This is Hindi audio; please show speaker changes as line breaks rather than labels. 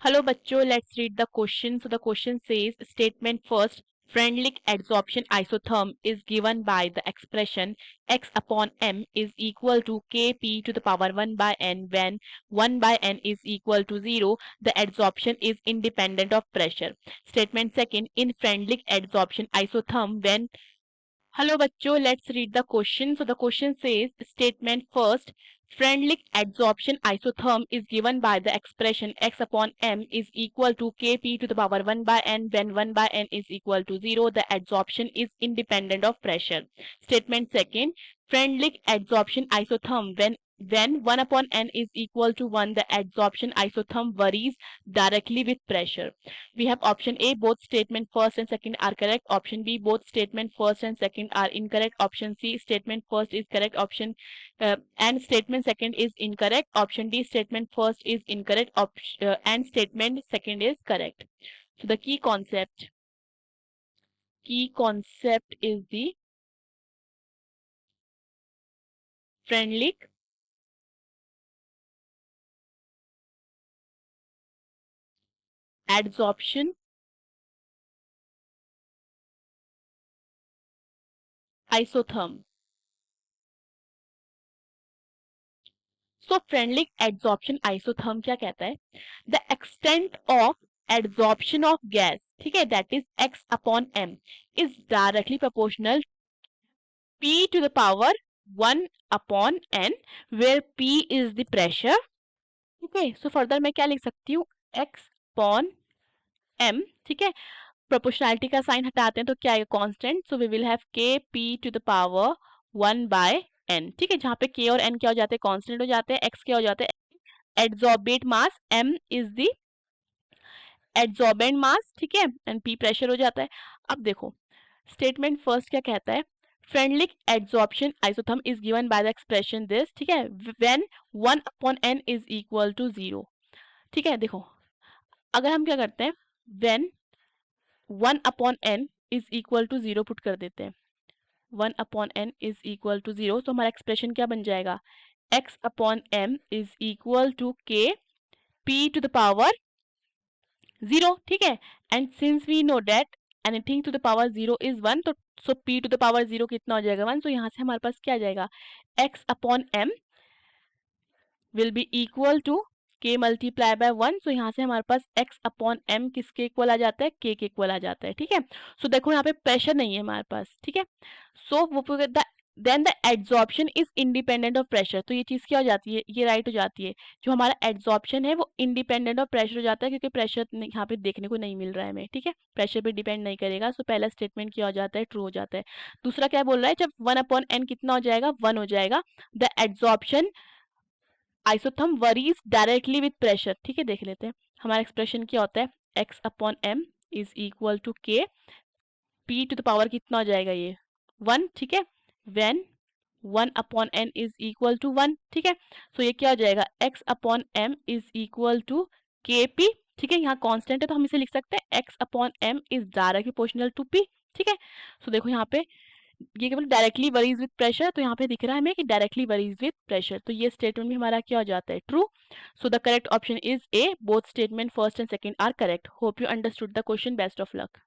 Hello बच्चों, let's read the question. So the question says statement first, Freundlich adsorption isotherm is given by the expression x upon m is equal to kp to the power 1 by n when 1 by n is equal to 0. The adsorption is independent of pressure. Statement second, in Freundlich adsorption isotherm when Hello बच्चों, let's read the question. So the question says statement first, Freundlich adsorption isotherm is given by the expression x upon m is equal to kp to the power 1 by n when 1 by n is equal to 0. The adsorption is independent of pressure. Statement second, Freundlich adsorption isotherm when 1 upon n is equal to 1, the adsorption isotherm varies directly with pressure. We have option A, both statement first and second are correct. Option B, both statement first and second are incorrect. Option C, statement first is correct. And statement second is incorrect. Option D, statement first is incorrect. And statement second is correct. So the key concept is the Freundlich adsorption isotherm. So Freundlich adsorption isotherm क्या कहता है? The extent of adsorption of gas, ठीक है, that is x upon m is directly proportional p to the power 1 upon n where p is the pressure. ठीक है, so further मैं क्या लिख सकती हूँ, x upon m, ठीक है, प्रोपोर्शनैलिटी का साइन हटाते हैं तो क्या आएगा, constant. So we will have k p to the power 1 by n, ठीक है, जहाँ पे k और n क्या हो जाते हैं, कांस्टेंट हो जाते हैं, x क्या हो जाते हैं, adsorbate mass, m is the adsorbent mass, ठीक है, एंड p प्रेशर हो जाता है. अब देखो स्टेटमेंट फर्स्ट क्या कहता है, Freundlich adsorption isotherm is given by the expression this, ठीक है, when 1 upon n is equal to 0. ठीक है, देखो अगर हम क्या करते हैं, when 1 upon n is equal to 0 put कर देते हैं, 1 upon n is equal to 0, तो हमारा एक्सप्रेशन क्या बन जाएगा, x upon m is equal to k p to the power 0, ठीक है, and since we know that anything to the power 0 is 1, तो so p to the power 0 कितना हो जाएगा, 1. तो यहाँ से हमारे पास क्या आ जाएगा, x upon m will be equal to k multiply by 1. So यहाँ से हमारे पास x अपॉन m किसके इक्वल आ जाता है, k के इक्वल आ जाता है, ठीक है. सो देखो यहाँ पे प्रेशर नहीं है हमारे पास, ठीक है. सो वो then the adsorption is independent of pressure. तो ये चीज क्या हो जाती है, ये राइट हो जाती है, जो हमारा एड्सॉर्प्शन है वो इंडिपेंडेंट ऑफ प्रेशर हो जाता है, क्योंकि प्रेशर यहाँ पे देखने को नहीं मिल रहा है हमें, ठीक है, प्रेशर पे डिपेंड नहीं करेगा. सो पहला स्टेटमेंट क्या हो जाता है, ट्रू हो जाता है. दूसरा क्या बोल रहा है, जब 1 अपॉन n कितना हो जाएगा, 1 हो जाएगा, the adsorption isotherm worries directly with pressure, ठीक है. देख लेते हैं हमारा एक्सप्रेशन क्या होता है, x upon m is equal to k, p to the power कितना हो जाएगा, ये 1, ठीक है, when 1 upon n is equal to 1, ठीक है. सो ये क्या हो जाएगा, x upon m is equal to k p, ठीक है, यहाँ कांस्टेंट है तो हम इसे लिख सकते हैं x upon m is directly proportional to p, ठीक है. सो देखो यहाँ पे ये केवल डायरेक्टली वरीज विद प्रेशर, तो यहाँ पे दिख रहा है हमें कि डायरेक्टली वरीज विद प्रेशर, तो ये स्टेटमेंट भी हमारा क्या हो जाता है, true. So the correct option is A, both statement first and second are correct. Hope you understood the question. Best of luck.